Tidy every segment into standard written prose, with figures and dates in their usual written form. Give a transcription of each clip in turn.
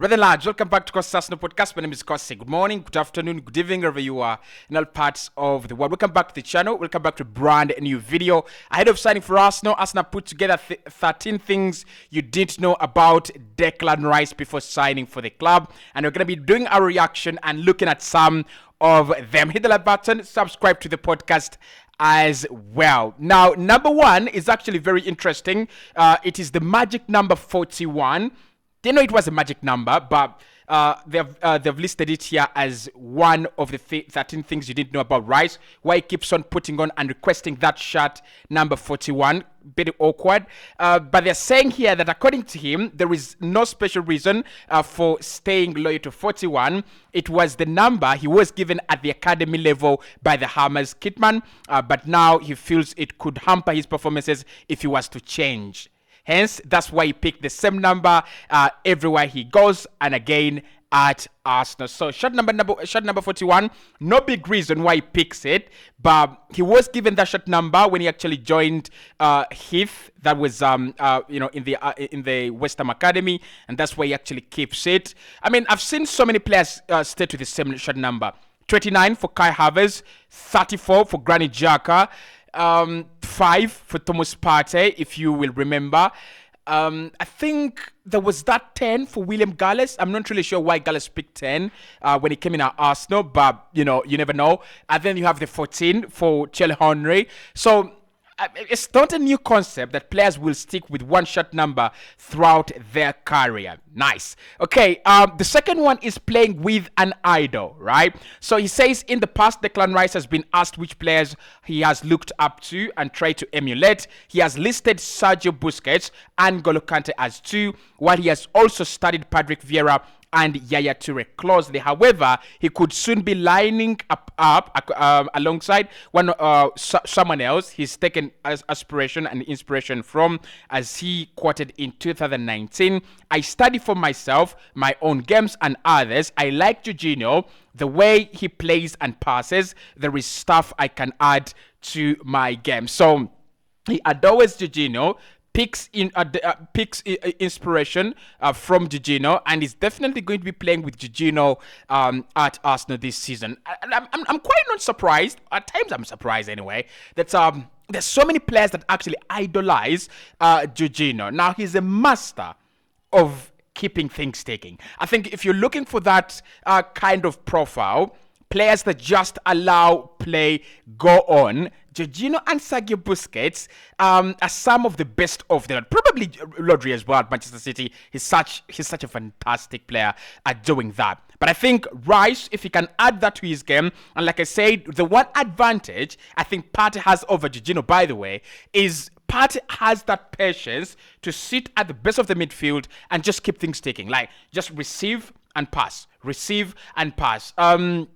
Rather large, welcome back to Cossy Podcast. My name is Cossy. Good morning, good afternoon, good evening, wherever you are in all parts of the world. Welcome back to the channel. Welcome back to a brand new video. Ahead of signing for Arsenal put together 13 things you didn't know about Declan Rice before signing for the club. And we're going to be doing our reaction and looking at some of them. Hit the like button, subscribe to the podcast as well. Now, number one is actually very interesting. It is the magic number 41. Didn't know it was a magic number, but they've listed it here as one of the 13 things you didn't know about Rice, why he keeps on putting on and requesting that shirt number 41. Bit awkward, but they're saying here that according to him, there is no special reason for staying loyal to 41. It was the number he was given at the academy level by the Hammers kitman, but now he feels it could hamper his performances if he was to change. Hence, that's why he picked the same number everywhere he goes, and again at Arsenal. So shot number 41. No big reason why he picks it, but he was given that shot number when he actually joined Heath. That was in the West Ham Academy, and that's why he actually keeps it. I mean, I've seen so many players stay to the same shot number. 29 for Kai Havertz, 34 for Granit Xhaka. 5 for Thomas Partey, if you will remember. I think there was that 10 for William Gallas. I'm not really sure why Gallas picked 10 when he came in at Arsenal, but you never know. And then you have the 14 for Thierry Henry. So it's not a new concept that players will stick with one shot number throughout their career. Nice. Okay, the second one is playing with an idol, right? So he says in the past, Declan Rice has been asked which players he has looked up to and tried to emulate. He has listed Sergio Busquets and N'Golo Kante as two, while he has also studied Patrick Vieira and Yaya Toure closely. However, he could soon be lining up alongside someone else he's taken as aspiration and inspiration from, as he quoted in 2019. I study for myself, my own games and others. I like Jorginho, the way he plays and passes. There is stuff I can add to my game. So he adores Jorginho, picks inspiration from Jorginho, and is definitely going to be playing with Jorginho at Arsenal this season. I'm quite not surprised. At times I'm surprised anyway that there's so many players that actually idolize Jorginho. Now, he's a master of keeping things ticking. I think if you're looking for that kind of profile, players that just allow play go on, Jorginho and Sergio Busquets are some of the best of them. Probably Rodri as well at Manchester City. He's such a fantastic player at doing that. But I think Rice, if he can add that to his game, and like I said, the one advantage I think Partey has over Jorginho, by the way, is Partey has that patience to sit at the base of the midfield and just keep things ticking. Like, just receive and pass. Receive and pass. I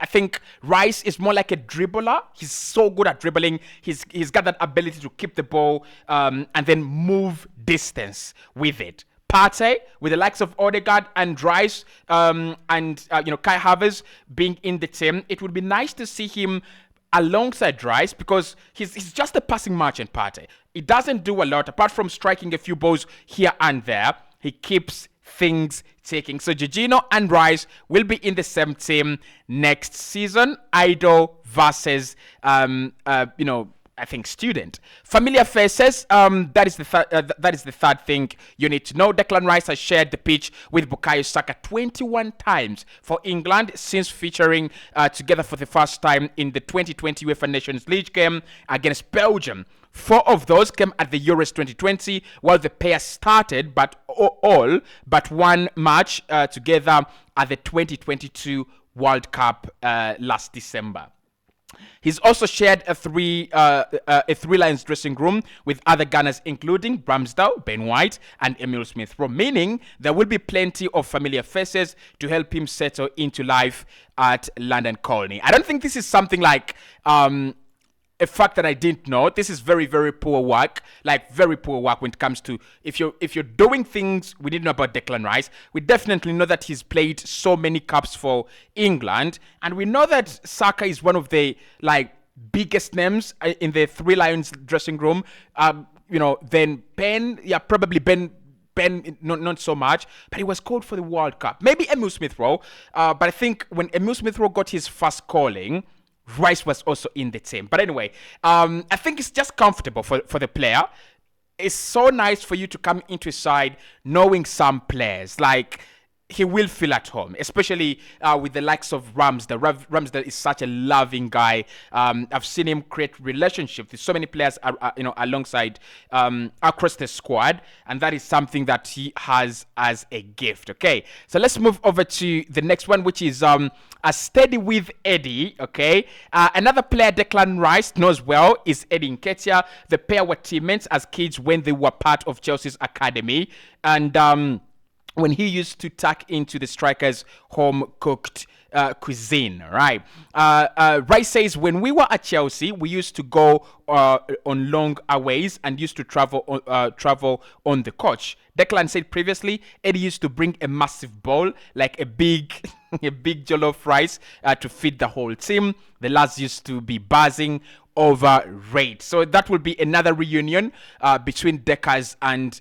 think Rice is more like a dribbler. He's so good at dribbling. He's got that ability to keep the ball and then move distance with it. Partey, with the likes of Odegaard and Rice and Kai Havertz being in the team, it would be nice to see him alongside Rice, because he's just a passing merchant. Partey, he doesn't do a lot apart from striking a few balls here and there. He keeps things taking. So Jorginho and Rice will be in the same team next season. Idol versus I think student. Familiar faces, that is the third thing you need to know. Declan Rice has shared the pitch with Bukayo Saka 21 times for England since featuring together for the first time in the 2020 UEFA Nations League game against Belgium. 4 of those came at the Euros 2020, while the pair started all but one match together at the 2022 World Cup last December. He's also shared a three Lions dressing room with other Gunners, including Ramsdale, Ben White, and Emil Smith-Rowe, meaning there will be plenty of familiar faces to help him settle into life at London Colney. I don't think this is something like a fact that I didn't know. This is very, very poor work. Like, very poor work when it comes to if you're doing things we didn't know about Declan Rice. We definitely know that he's played so many caps for England, and we know that Saka is one of the biggest names in the Three Lions dressing room. Then Ben, probably Ben Ben, not so much, but he was called for the World Cup. Maybe Emil Smith Rowe, but I think when Emil Smith Rowe got his first calling, Rice was also in the team. But anyway, I think it's just comfortable for the player. It's so nice for you to come into a side knowing some players. Like, he will feel at home, especially with the likes of Ramsdale. Ramsdale is such a loving guy. I've seen him create relationships with so many players, alongside across the squad, and that is something that he has as a gift. Okay, so let's move over to the next one, which is a steady with Eddie. Okay, another player Declan Rice knows well is Eddie Nketiah. The pair were teammates as kids when they were part of Chelsea's academy, and when he used to tuck into the striker's home-cooked cuisine, right? Rice says, when we were at Chelsea, we used to go on long aways and used to travel on the coach. Declan said previously, Eddie used to bring a massive bowl, like a big jollof rice, to feed the whole team. The lads used to be buzzing over raid. So that will be another reunion between Deckers and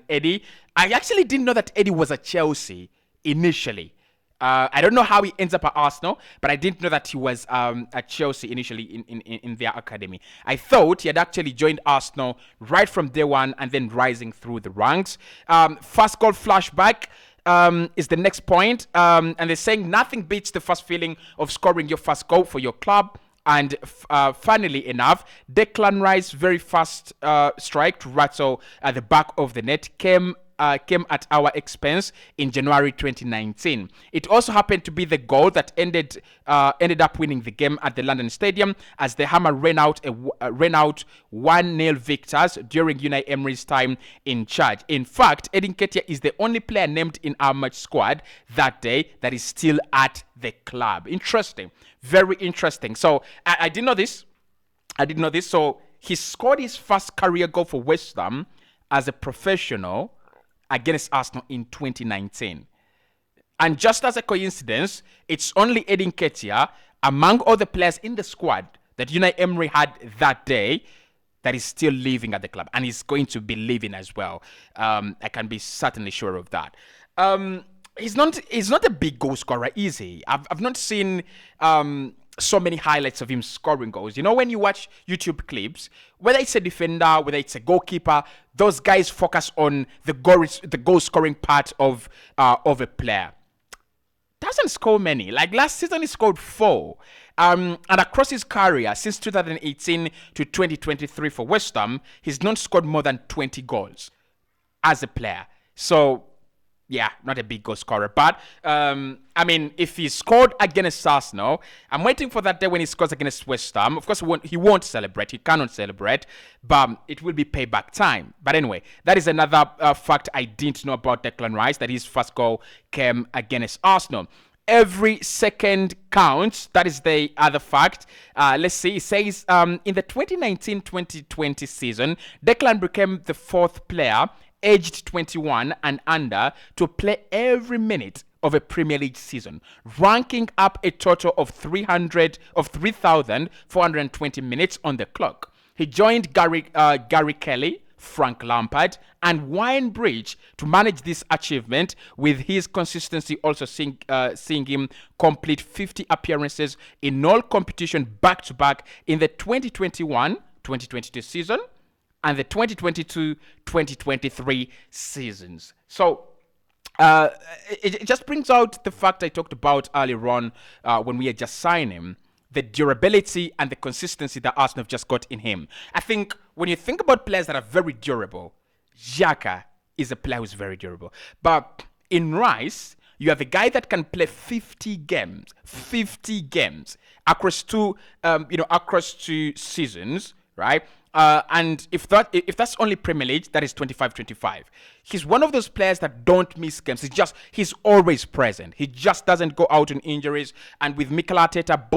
Eddie. I actually didn't know that Eddie was at Chelsea initially. I don't know how he ends up at Arsenal, but I didn't know that he was at Chelsea initially in their academy. I thought he had actually joined Arsenal right from day one and then rising through the ranks. First goal flashback is the next point. And they're saying nothing beats the first feeling of scoring your first goal for your club. And funnily enough, Declan Rice's very fast strike to rattle at the back of the net came at our expense in January 2019. It also happened to be the goal that ended up winning the game at the London Stadium as the Hammer ran out 1-0 victors during Unai Emery's time in charge. In fact, Eddie Nketiah is the only player named in our match squad that day that is still at the club. Interesting. Very interesting. So I didn't know this. So he scored his first career goal for West Ham as a professional against Arsenal in 2019. And just as a coincidence, it's only Eddie Nketiah among all the players in the squad that Unai Emery had that day that is still living at the club, and he's going to be leaving as well. I can be certainly sure of that. He's not a big goal scorer, is he? I've not seen so many highlights of him scoring goals. You know, when you watch YouTube clips, whether it's a defender, whether it's a goalkeeper, those guys focus on the goal scoring part of a player. Doesn't score many. Like last season, he scored 4. And across his career, since 2018 to 2023 for West Ham, he's not scored more than 20 goals as a player. So, yeah, not a big goal scorer. But, I mean, if he scored against Arsenal, I'm waiting for that day when he scores against West Ham. Of course, he won't celebrate. He cannot celebrate. But it will be payback time. But anyway, that is another fact I didn't know about Declan Rice, that his first goal came against Arsenal. Every second counts. That is the other fact. Let's see. It says, in the 2019-2020 season, Declan became the 4th player aged 21 and under to play every minute of a Premier League season, ranking up a total of 3,420 minutes on the clock. He joined Gary Kelly, Frank Lampard, and Wayne Bridge to manage this achievement, with his consistency also seeing him complete 50 appearances in all competition back-to-back in the 2021-2022 season and the 2022-2023 seasons. So it just brings out the fact I talked about earlier on when we had just signed him, the durability and the consistency that Arsenal have just got in him. I think when you think about players that are very durable, Xhaka is a player who's very durable. But in Rice, you have a guy that can play 50 games across two seasons, right? And if that's only Premier League, that is 25-25. He's one of those players that don't miss games. He's always present. He just doesn't go out on injuries. And with Mikel Arteta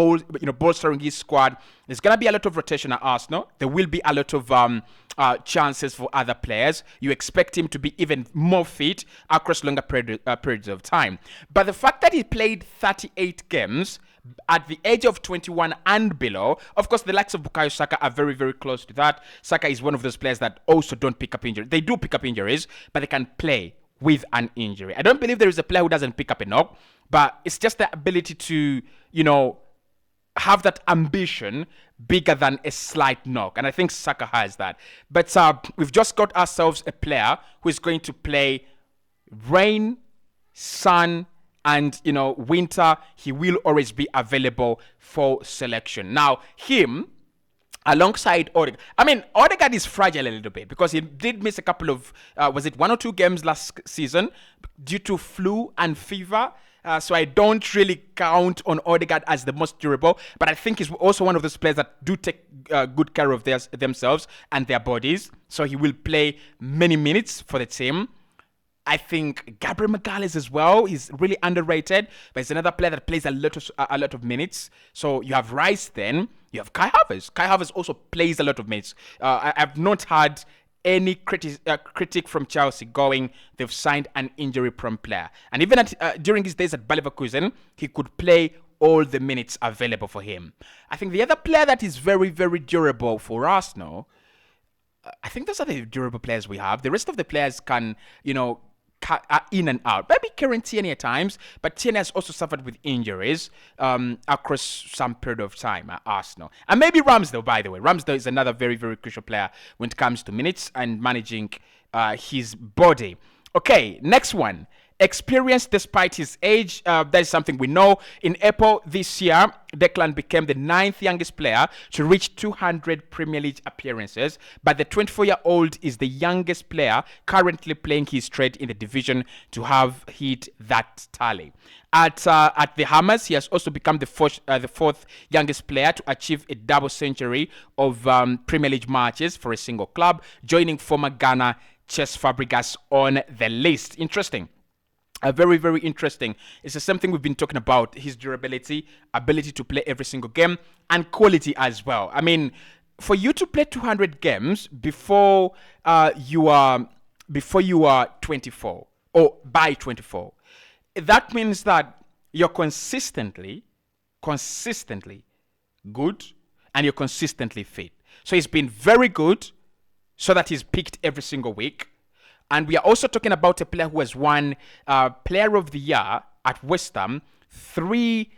bolstering his squad, there's gonna be a lot of rotation at Arsenal. There will be a lot of chances for other players. You expect him to be even more fit across longer periods of time. But the fact that he played 38 games at the age of 21 and below. Of course, the likes of Bukayo Saka are very, very close to that. Saka is one of those players that also don't pick up injuries. They do pick up injuries, but they can play with an injury. I don't believe there is a player who doesn't pick up a knock, but it's just the ability to, have that ambition bigger than a slight knock. And I think Saka has that. But we've just got ourselves a player who is going to play rain, sun, and winter. He will always be available for selection. Now, him alongside Odegaard. I mean, Odegaard is fragile a little bit because he did miss a couple of, was it 1 or 2 games last season due to flu and fever. So I don't really count on Odegaard as the most durable, but I think he's also one of those players that do take good care of themselves and their bodies. So he will play many minutes for the team. I think Gabriel Magalhaes as well. He's really underrated, but he's another player that plays a lot of minutes. So you have Rice, then you have Kai Havertz. Kai Havertz also plays a lot of minutes. I've not had any critic from Chelsea going, they've signed an injury-prone player. And even during his days at Bayer Leverkusen, he could play all the minutes available for him. I think the other player that is very, very durable for Arsenal, I think those are the durable players we have. The rest of the players can, in and out. Maybe Kieran Tierney at times, but Tierney has also suffered with injuries across some period of time at Arsenal. And maybe Ramsdale, by the way. Ramsdale is another very, very crucial player when it comes to minutes and managing his body. Okay, next one. Experience despite his age. That is something we know. In April this year, Declan became the 9th youngest player to reach 200 Premier League appearances, but the 24-year-old is the youngest player currently playing his trade in the division to have hit that tally. At the Hammers, he has also become the fourth youngest player to achieve a double century of Premier League matches for a single club, joining former Ghana Cesc Fabregas on the list. Interesting. Very, very interesting. It's the same thing we've been talking about, his durability, ability to play every single game, and quality as well. I mean, for you to play 200 games before you are 24 or by 24, that means that you're consistently good and you're consistently fit. So he's been very good so that he's picked every single week. And we are also talking about a player who has won Player of the Year at West Ham 3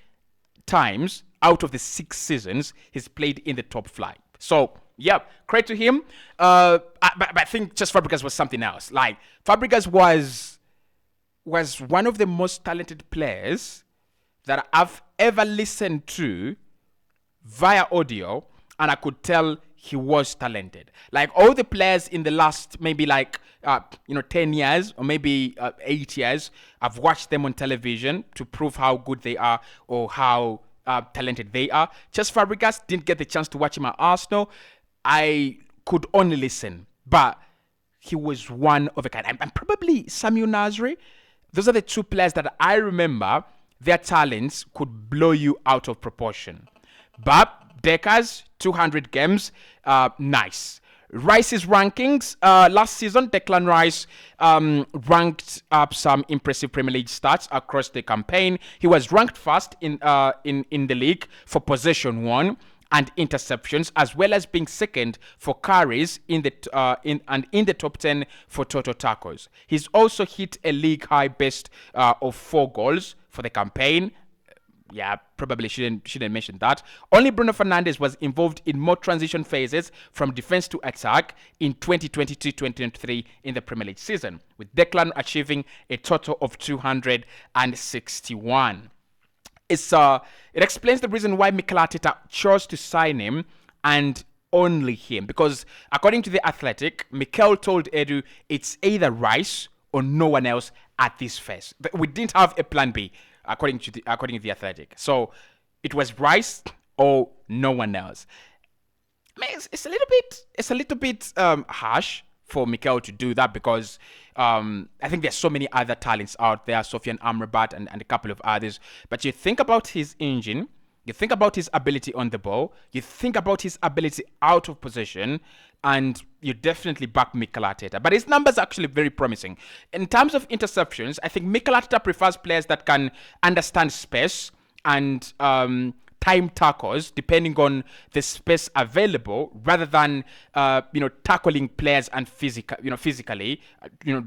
times out of the 6 seasons he's played in the top flight. So, yeah, credit to him. But I think just Fabregas was something else. Like, Fabregas was one of the most talented players that I've ever listened to via audio, and I could tell he was talented. Like all the players in the last maybe 10 years or maybe 8 years, I've watched them on television to prove how good they are or how talented they are. Just Fabregas, didn't get the chance to watch him at Arsenal. I could only listen, but he was one of a kind. And probably Samuel Nasri. Those are the 2 players that I remember their talents could blow you out of proportion. But Decker's 200 games, nice. Rice's rankings. Last season, Declan Rice ranked up some impressive Premier League stats across the campaign. He was ranked first in the league for possession won and interceptions, as well as being second for carries in the top 10 for total tackles. He's also hit a league high best of 4 goals for the campaign. Yeah, probably shouldn't mention that. Only Bruno Fernandes was involved in more transition phases from defense to attack in 2022-2023 in the Premier League season, with Declan achieving a total of 261. It explains the reason why Mikel Arteta chose to sign him and only him, because according to The Athletic, Mikel told Edu it's either Rice or no one else at this phase. We didn't have a plan B. According to the Athletic, so it was Rice or no one else. I mean, it's a little bit harsh for Mikel to do that because I think there's so many other talents out there, Sofian Amrabat and a couple of others. But you think about his engine, you think about his ability on the ball, you think about his ability out of position, and you definitely back Mikel Arteta. But his numbers are actually very promising. In terms of interceptions, I think Mikel Arteta prefers players that can understand space and time tackles depending on the space available, rather than tackling players and physically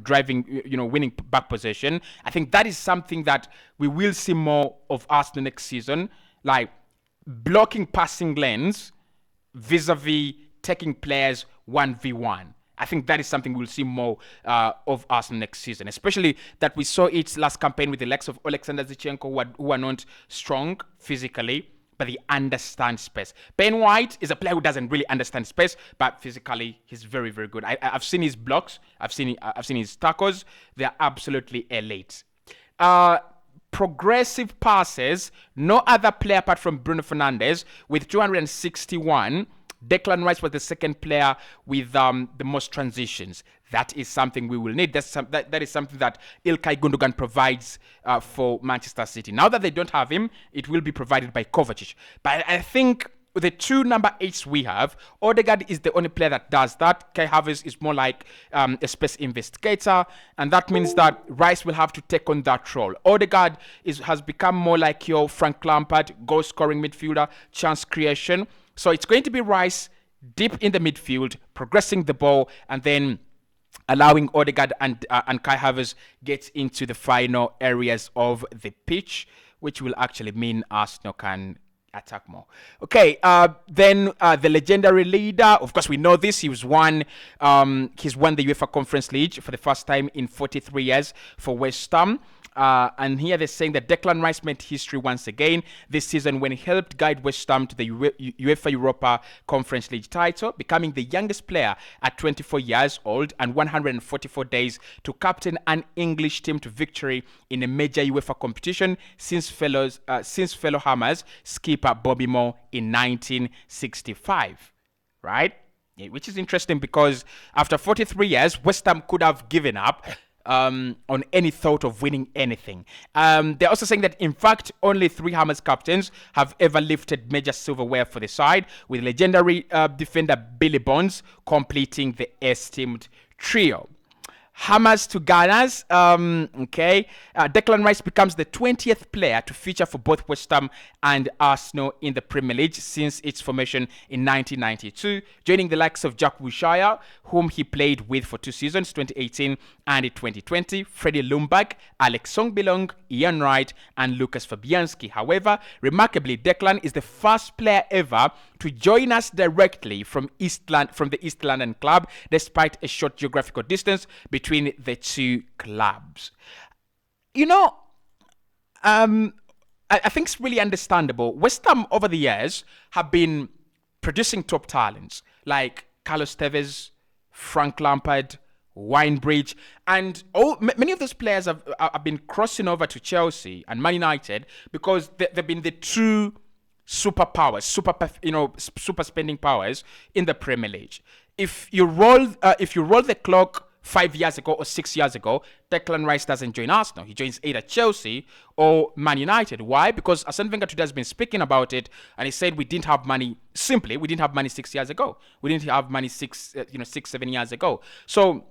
driving winning back possession. I think that is something that we will see more of Arsenal next season, like blocking passing lanes vis-a-vis taking players 1v1. I think that is something we'll see more of Arsenal next season, especially that we saw it last campaign with the likes of Alexander Zinchenko, who are not strong physically, but they understand space. Ben White is a player who doesn't really understand space, but physically he's very, very good. I've seen his blocks, I've seen his tackles. They're absolutely elite. Progressive passes, no other player apart from Bruno Fernandes with 261. Declan Rice was the second player with the most transitions. That is something we will need. That is something that Ilkay Gundogan provides for Manchester City. Now that they don't have him, it will be provided by Kovacic. But I think the two number 8s we have, Odegaard is the only player that does that. Kai Havertz is more like a space investigator, and that means that Rice will have to take on that role. Odegaard has become more like your Frank Lampard, goal-scoring midfielder, chance creation. So it's going to be Rice deep in the midfield, progressing the ball, and then allowing Odegaard and Kai Havertz get into the final areas of the pitch, which will actually mean Arsenal can attack more. Okay, then the legendary leader, of course we know this, he's won the UEFA Conference League for the first time in 43 years for West Ham. And here they're saying that Declan Rice made history once again this season when he helped guide West Ham to the UEFA Europa Conference League title, becoming the youngest player at 24 years old and 144 days to captain an English team to victory in a major UEFA competition since fellow Hammers skipper Bobby Moore in 1965, right? Yeah, which is interesting because after 43 years, West Ham could have given up on any thought of winning anything. They're also saying that, in fact, only 3 Hammers captains have ever lifted major silverware for the side, with legendary defender Billy Bonds completing the esteemed trio. Hammers to Gunners. Declan Rice becomes the 20th player to feature for both West Ham and Arsenal in the Premier League since its formation in 1992, joining the likes of Jack Wilshere, whom he played with for 2 seasons, 2018 and 2020, Freddie Ljungberg, Alex Song-Bilong, Ian Wright, and Lucas Fabianski. However, remarkably, Declan is the first player ever to join us directly from the East London club, despite a short geographical distance between the two clubs. I think it's really understandable. West Ham over the years have been producing top talents like Carlos Tevez, Frank Lampard, Winebridge, and many of those players have been crossing over to Chelsea and Man United because they've been the true superpowers, super spending powers in the Premier League. If you roll the clock 5 years ago or 6 years ago, Declan Rice doesn't join Arsenal. He joins either Chelsea or Man United. Why? Because Arsene Wenger today has been speaking about it, and he said we didn't have money. Simply, we didn't have money 6 years ago. We didn't have money 6-7 years ago. So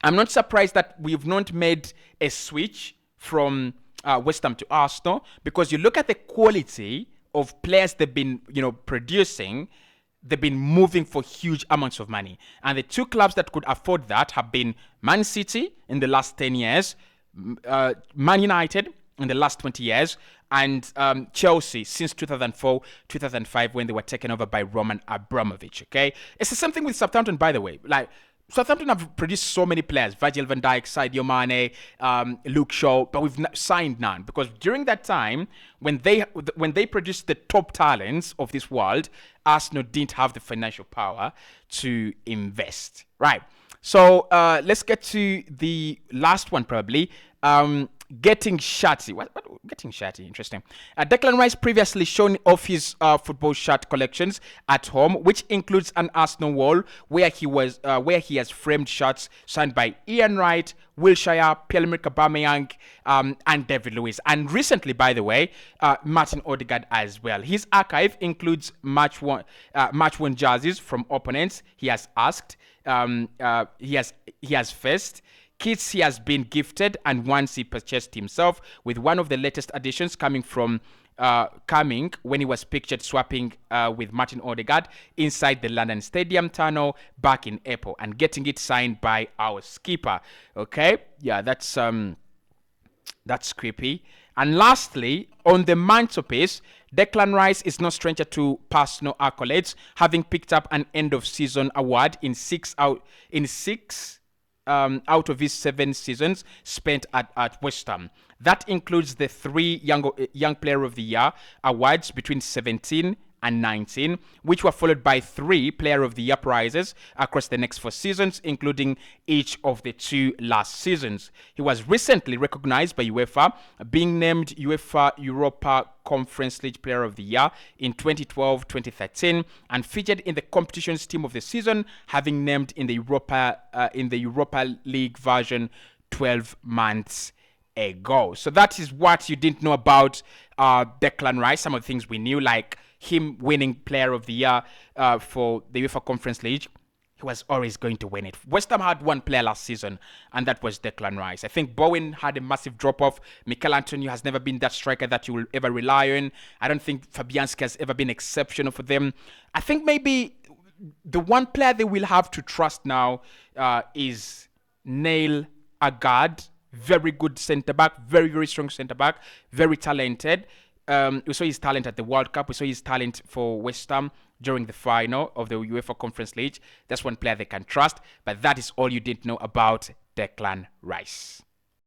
I'm not surprised that we've not made a switch from West Ham to Arsenal, because you look at the quality of players they've been producing. They've been moving for huge amounts of money. And the 2 clubs that could afford that have been Man City in the last 10 years, Man United in the last 20 years, and Chelsea since 2004, 2005, when they were taken over by Roman Abramovich, okay? It's the same thing with Southampton, by the way. Like, Southampton have produced so many players, Virgil van Dijk, Sadio Mane, Luke Shaw, but we've signed none, because during that time, when they produced the top talents of this world, Arsenal didn't have the financial power to invest, right? So let's get to the last one, probably. Getting Shatty. What getting Shatty? Interesting. Declan Rice previously shown off his football shirt collections at home, which includes an Arsenal wall where he has framed shirts signed by Ian Wright, Wilshere, Pierre-Emerick Aubameyang, and David Luiz. And recently, by the way, Martin Odegaard as well. His archive includes match-worn jerseys from opponents he has asked, he has faced, kits he has been gifted and ones he purchased himself, with one of the latest additions coming when he was pictured swapping with Martin Odegaard inside the London Stadium tunnel back in April and getting it signed by our skipper. Okay, yeah, that's creepy. And lastly, on the mantelpiece, Declan Rice is no stranger to personal accolades, having picked up an end-of-season award in six out of his 7 seasons spent at West Ham. That includes the 3 Young Player of the Year awards between 17 and 19, which were followed by 3 Player of the Year prizes across the next 4 seasons, including each of the 2 last seasons. He was recently recognized by UEFA, being named UEFA Europa Conference League Player of the Year in 2012-2013, and featured in the competition's Team of the Season, having named in the Europa League version 12 months ago. So that is what you didn't know about Declan Rice. Some of the things we knew, like him winning Player of the Year for the UEFA Conference League. He was always going to win it. West Ham had 1 player last season, and that was Declan Rice. I think Bowen had a massive drop-off. Mikel Antonio has never been that striker that you will ever rely on. I don't think Fabianski has ever been exceptional for them. I think maybe the one player they will have to trust now is Neil Agard. Very good centre-back, very, very strong centre-back, very talented. We saw his talent at the World Cup. We saw his talent for West Ham during the final of the UEFA Conference League. That's one player they can trust. But that is all you didn't know about Declan Rice.